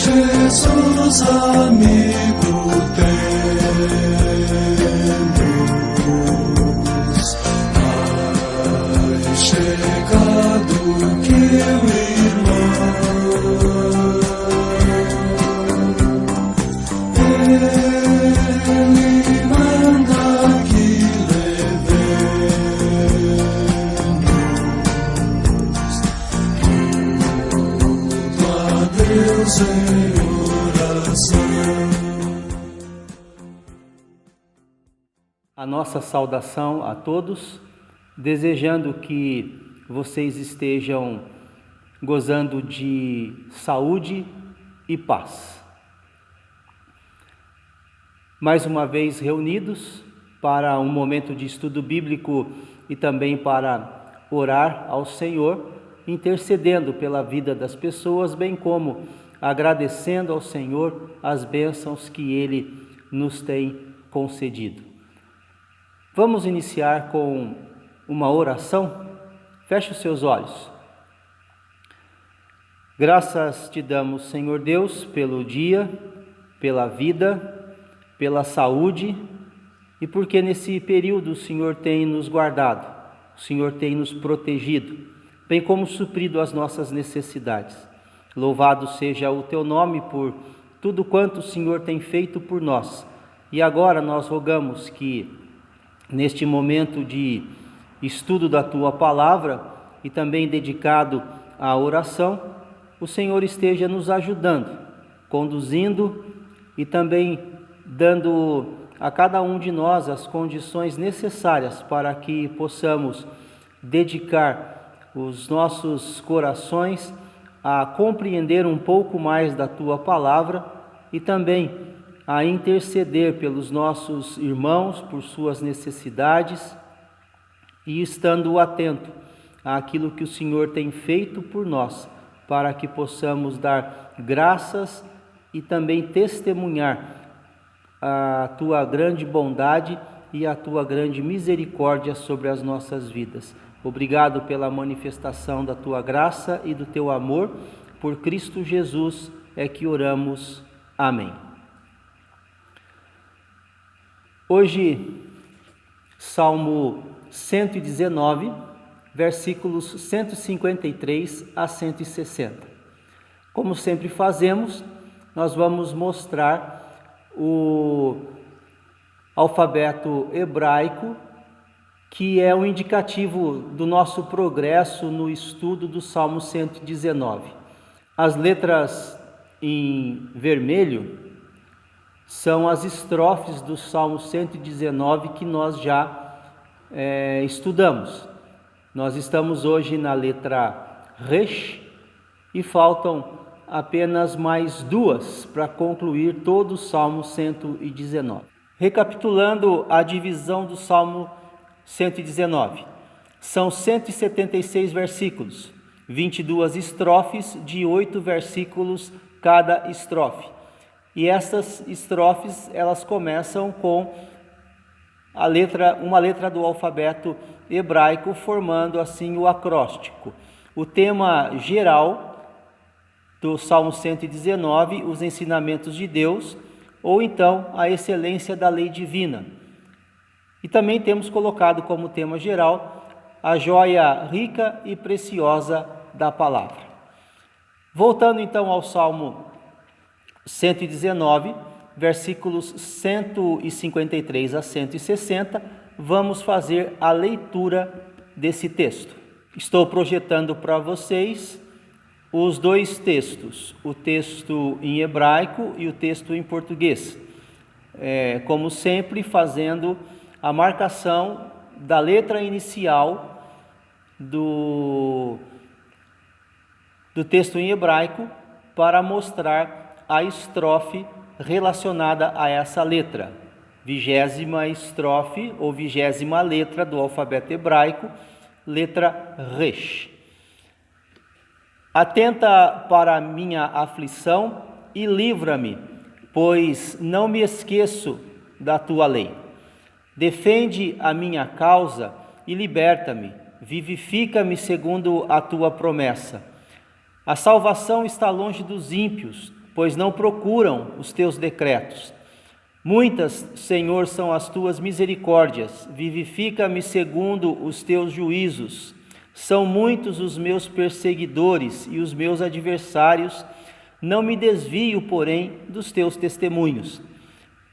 Jesus, amigo, temos mais chegado que o irmão. Ele manda que levemos tudo a Deus em a nossa saudação a todos, desejando que vocês estejam gozando de saúde e paz. Mais uma vez reunidos para um momento de estudo bíblico e também para orar ao Senhor, intercedendo pela vida das pessoas, bem como agradecendo ao Senhor as bênçãos que Ele nos tem concedido. Vamos iniciar com uma oração? Feche os seus olhos. Graças te damos, Senhor Deus, pelo dia, pela vida, pela saúde e porque nesse período o Senhor tem nos guardado, o Senhor tem nos protegido, bem como suprido as nossas necessidades. Louvado seja o teu nome por tudo quanto o Senhor tem feito por nós. E agora nós rogamos que, neste momento de estudo da tua palavra e também dedicado à oração, o Senhor esteja nos ajudando, conduzindo e também dando a cada um de nós as condições necessárias para que possamos dedicar os nossos corações a compreender um pouco mais da tua palavra e também a interceder pelos nossos irmãos, por suas necessidades e estando atento àquilo que o Senhor tem feito por nós, para que possamos dar graças e também testemunhar a tua grande bondade e a tua grande misericórdia sobre as nossas vidas. Obrigado pela manifestação da tua graça e do teu amor. Por Cristo Jesus é que oramos. Amém. Hoje, Salmo 119, versículos 153 a 160. Como sempre fazemos, nós vamos mostrar o alfabeto hebraico, que é um indicativo do nosso progresso no estudo do Salmo 119. As letras em vermelho são as estrofes do Salmo 119 que nós já estudamos. Nós estamos hoje na letra Resh e faltam apenas mais duas para concluir todo o Salmo 119. Recapitulando a divisão do Salmo 119, são 176 versículos, 22 estrofes de 8 versículos cada estrofe. E essas estrofes, elas começam com uma letra do alfabeto hebraico, formando assim o acróstico. O tema geral do Salmo 119, os ensinamentos de Deus, ou então a excelência da lei divina. E também temos colocado como tema geral a joia rica e preciosa da palavra. Voltando então ao Salmo 119, versículos 153 a 160, vamos fazer a leitura desse texto. Estou projetando para vocês os dois textos, o texto em hebraico e o texto em português. Como sempre, fazendo a marcação da letra inicial do texto em hebraico para mostrar a estrofe relacionada a essa letra. 20ª estrofe ou 20ª letra do alfabeto hebraico, letra Resh. Atenta para a minha aflição e livra-me, pois não me esqueço da tua lei. Defende a minha causa e liberta-me, vivifica-me segundo a tua promessa. A salvação está longe dos ímpios, pois não procuram os teus decretos. Muitas, Senhor, são as tuas misericórdias, vivifica-me segundo os teus juízos. São muitos os meus perseguidores e os meus adversários, não me desvio, porém, dos teus testemunhos.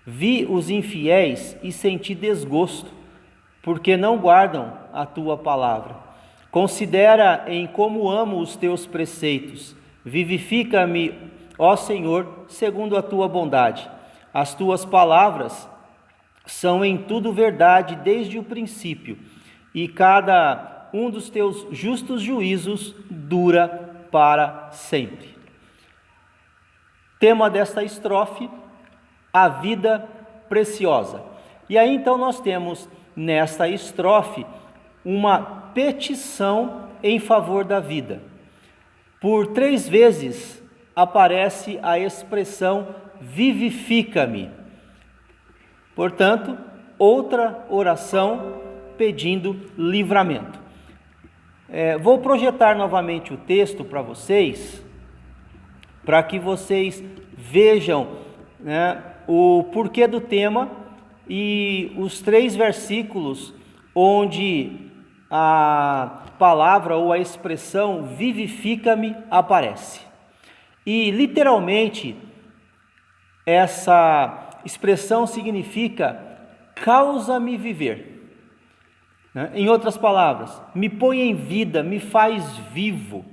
Vi os infiéis e senti desgosto, porque não guardam a tua palavra. Considera em como amo os teus preceitos. Vivifica-me, ó Senhor, segundo a tua bondade. As tuas palavras são em tudo verdade desde o princípio, e cada um dos teus justos juízos dura para sempre. Tema desta estrofe: a vida preciosa. E aí então nós temos nesta estrofe uma petição em favor da vida. Por 3 vezes aparece a expressão vivifica-me. Portanto, outra oração pedindo livramento. Vou projetar novamente o texto para vocês, para que vocês vejam, né, o porquê do tema e os 3 versículos onde a palavra ou a expressão vivifica-me aparece. E literalmente essa expressão significa causa-me viver. Em outras palavras, me põe em vida, me faz vivo.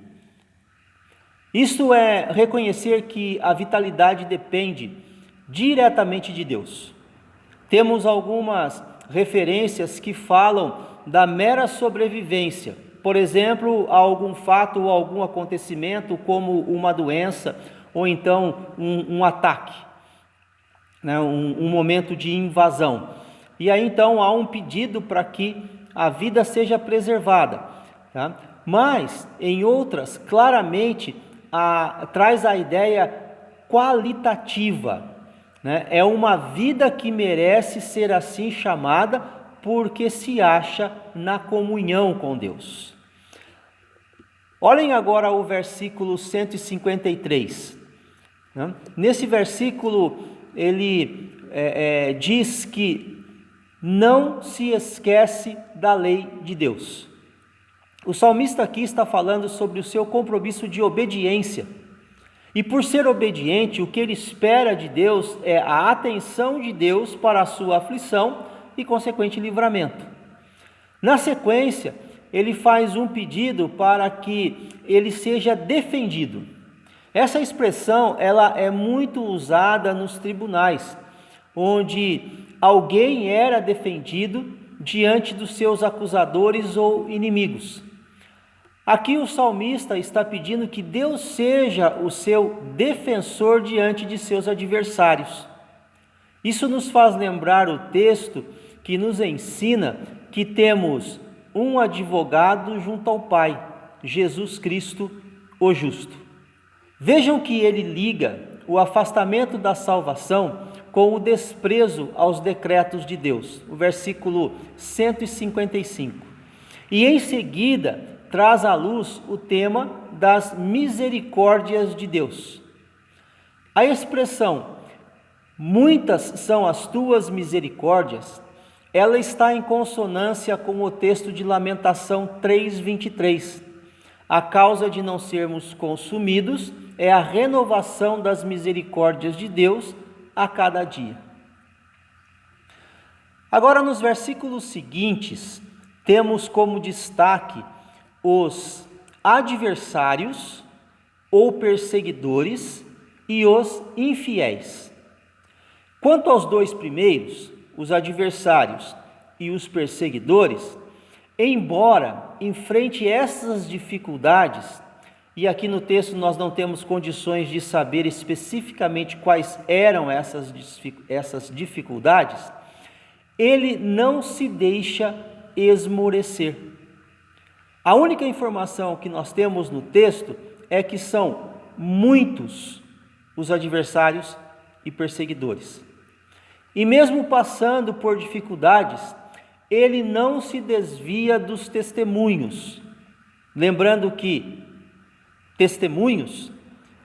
Isso é reconhecer que a vitalidade depende diretamente de Deus. Temos algumas referências que falam da mera sobrevivência. Por exemplo, a algum fato ou algum acontecimento, como uma doença ou então um ataque, né? um momento de invasão. E aí então há um pedido para que a vida seja preservada. Tá? Mas em outras, claramente, traz a ideia qualitativa. Né? É uma vida que merece ser assim chamada porque se acha na comunhão com Deus. Olhem agora o versículo 153. Né? Nesse versículo ele diz que não se esquece da lei de Deus. O salmista aqui está falando sobre o seu compromisso de obediência. E por ser obediente, o que ele espera de Deus é a atenção de Deus para a sua aflição e consequente livramento. Na sequência, ele faz um pedido para que ele seja defendido. Essa expressão ela é muito usada nos tribunais, onde alguém era defendido diante dos seus acusadores ou inimigos. Aqui o salmista está pedindo que Deus seja o seu defensor diante de seus adversários. Isso nos faz lembrar o texto que nos ensina que temos um advogado junto ao Pai, Jesus Cristo, o justo. Vejam que ele liga o afastamento da salvação com o desprezo aos decretos de Deus, o versículo 155. E em seguida traz à luz o tema das misericórdias de Deus. A expressão muitas são as tuas misericórdias, ela está em consonância com o texto de Lamentação 3:23. A causa de não sermos consumidos é a renovação das misericórdias de Deus a cada dia. Agora, nos versículos seguintes, temos como destaque os adversários ou perseguidores e os infiéis. Quanto aos 2 primeiros, os adversários e os perseguidores, embora enfrente essas dificuldades, e aqui no texto nós não temos condições de saber especificamente quais eram essas dificuldades, ele não se deixa esmorecer. A única informação que nós temos no texto é que são muitos os adversários e perseguidores. E mesmo passando por dificuldades, ele não se desvia dos testemunhos. Lembrando que testemunhos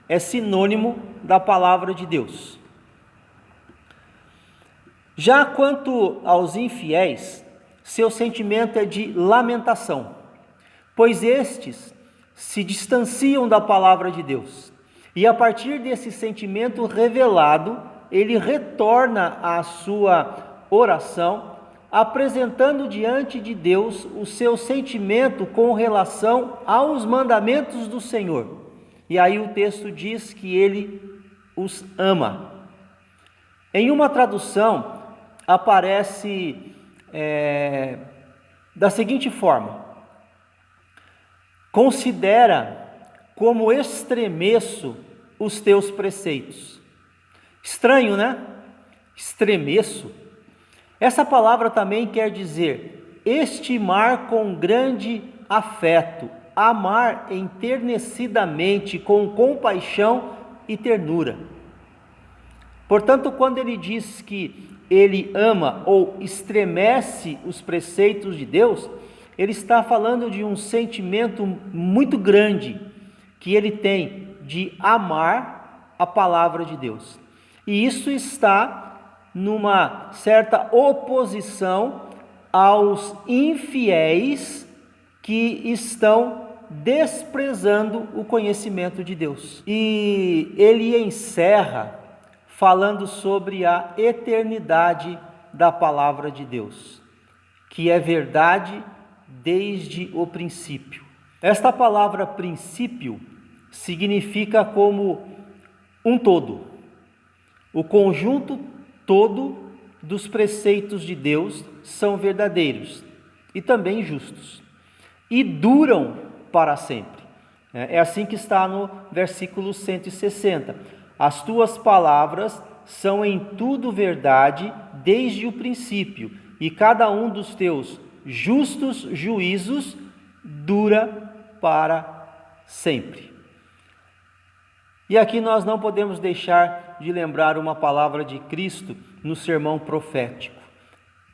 é sinônimo da palavra de Deus. Já quanto aos infiéis, seu sentimento é de lamentação, pois estes se distanciam da palavra de Deus. E a partir desse sentimento revelado, ele retorna à sua oração, apresentando diante de Deus o seu sentimento com relação aos mandamentos do Senhor. E aí o texto diz que ele os ama. Em uma tradução aparece da seguinte forma: considera como estremeço os teus preceitos. Estranho, né? Estremeço. Essa palavra também quer dizer estimar com grande afeto, amar enternecidamente, com compaixão e ternura. Portanto, quando ele diz que ele ama ou estremece os preceitos de Deus, ele está falando de um sentimento muito grande que ele tem de amar a palavra de Deus. E isso está numa certa oposição aos infiéis que estão desprezando o conhecimento de Deus. E ele encerra falando sobre a eternidade da palavra de Deus, que é verdade desde o princípio. Esta palavra princípio significa como um todo, o conjunto todo dos preceitos de Deus são verdadeiros e também justos, e duram para sempre. É assim que está no versículo 160. As tuas palavras são em tudo verdade desde o princípio, e cada um dos teus justos juízos dura para sempre. E aqui nós não podemos deixar de lembrar uma palavra de Cristo no sermão profético: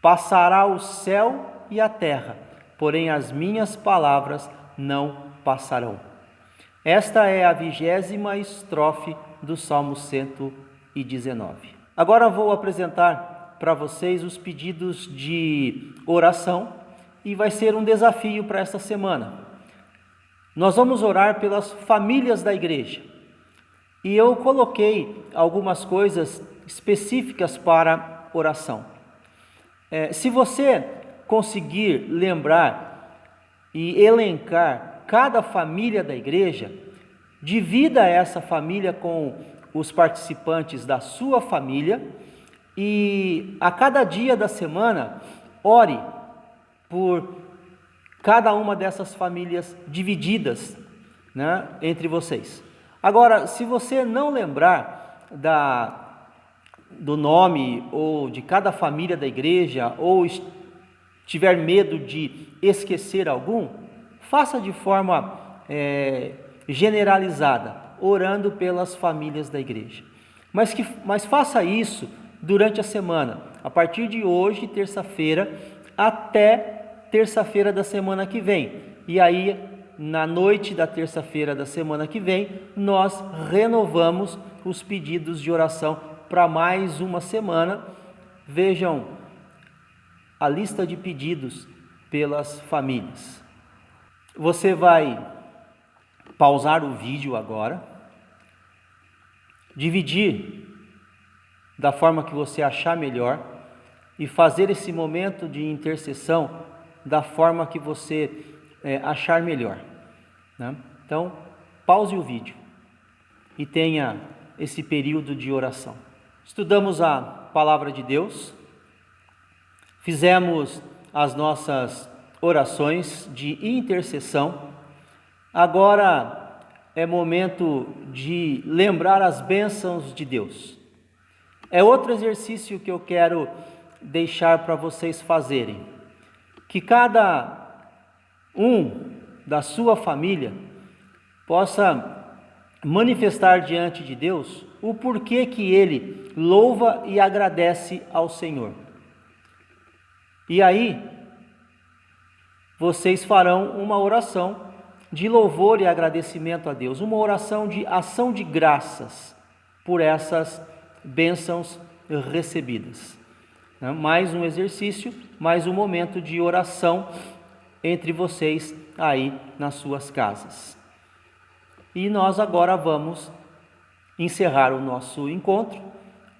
passará o céu e a terra, porém as minhas palavras não passarão. Esta é a 20ª estrofe do Salmo 119. Agora vou apresentar para vocês os pedidos de oração e vai ser um desafio para esta semana. Nós vamos orar pelas famílias da igreja e eu coloquei algumas coisas específicas para oração. Se você conseguir lembrar e elencar cada família da igreja, divida essa família com os participantes da sua família e a cada dia da semana ore por cada uma dessas famílias divididas, né, entre vocês. Agora, se você não lembrar do nome ou de cada família da igreja, ou tiver medo de esquecer algum, faça de forma generalizada, orando pelas famílias da igreja. Mas faça isso durante a semana, a partir de hoje, terça-feira, até terça-feira da semana que vem. E aí, na noite da terça-feira da semana que vem, nós renovamos os pedidos de oração para mais uma semana. Vejam a lista de pedidos pelas famílias. Você vai pausar o vídeo agora, dividir da forma que você achar melhor e fazer esse momento de intercessão da forma que você achar melhor, né? Então, pause o vídeo e tenha esse período de oração. Estudamos a palavra de Deus, fizemos as nossas orações de intercessão. Agora é momento de lembrar as bênçãos de Deus. É outro exercício que eu quero deixar para vocês fazerem. Que cada um da sua família possa manifestar diante de Deus o porquê que ele louva e agradece ao Senhor. E aí, vocês farão uma oração de louvor e agradecimento a Deus, uma oração de ação de graças por essas bênçãos recebidas. Mais um exercício, mais um momento de oração entre vocês aí nas suas casas. E nós agora vamos encerrar o nosso encontro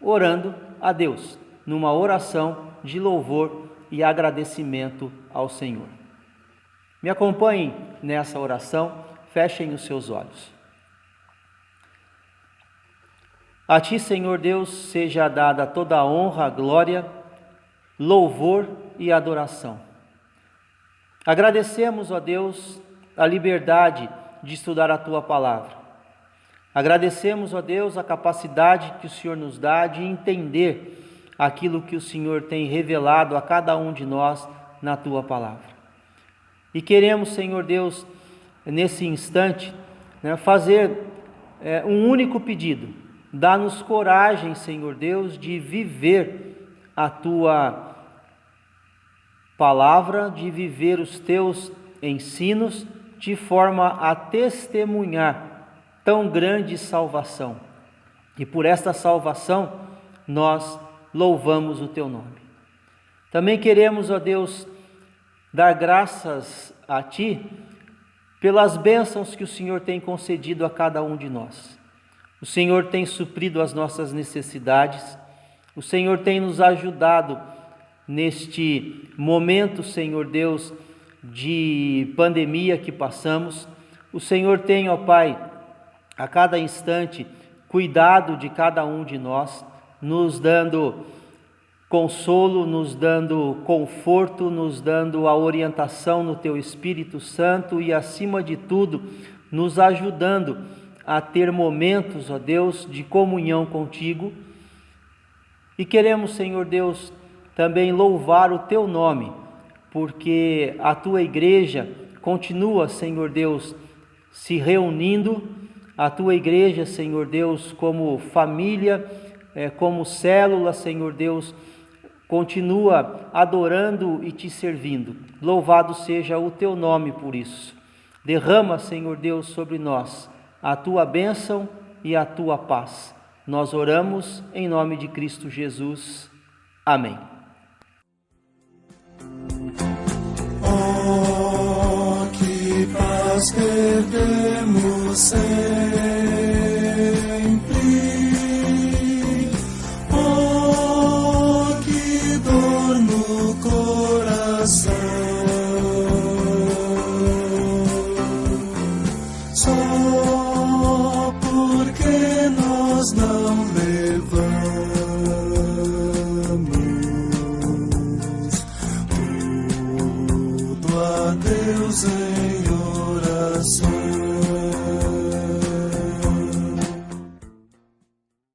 orando a Deus, numa oração de louvor e agradecimento ao Senhor. Me acompanhem nessa oração, fechem os seus olhos. A Ti, Senhor Deus, seja dada toda a honra, glória, louvor e adoração. Agradecemos, ó Deus, a liberdade de estudar a Tua Palavra. Agradecemos, ó Deus, a capacidade que o Senhor nos dá de entender aquilo que o Senhor tem revelado a cada um de nós na Tua Palavra. E queremos, Senhor Deus, nesse instante, fazer um único pedido. Dá-nos coragem, Senhor Deus, de viver a Tua Palavra, de viver os Teus ensinos, de forma a testemunhar tão grande salvação. E por esta salvação, nós louvamos o Teu nome. Também queremos, ó Deus, dar graças a Ti pelas bênçãos que o Senhor tem concedido a cada um de nós. O Senhor tem suprido as nossas necessidades, o Senhor tem nos ajudado neste momento, Senhor Deus, de pandemia que passamos. O Senhor tem, ó Pai, a cada instante cuidado de cada um de nós, nos dando consolo, nos dando conforto, nos dando a orientação no Teu Espírito Santo e, acima de tudo, nos ajudando a ter momentos, ó Deus, de comunhão contigo. E queremos, Senhor Deus, também louvar o Teu nome, porque a Tua igreja continua, Senhor Deus, se reunindo, a Tua igreja, Senhor Deus, como família, como célula, Senhor Deus, continua adorando e Te servindo. Louvado seja o Teu nome por isso. Derrama, Senhor Deus, sobre nós a Tua bênção e a Tua paz. Nós oramos em nome de Cristo Jesus. Amém. Oh, que paz perdemos sempre. Oh, que dor no coração. Só porque nós não levamos tudo a Deus em oração.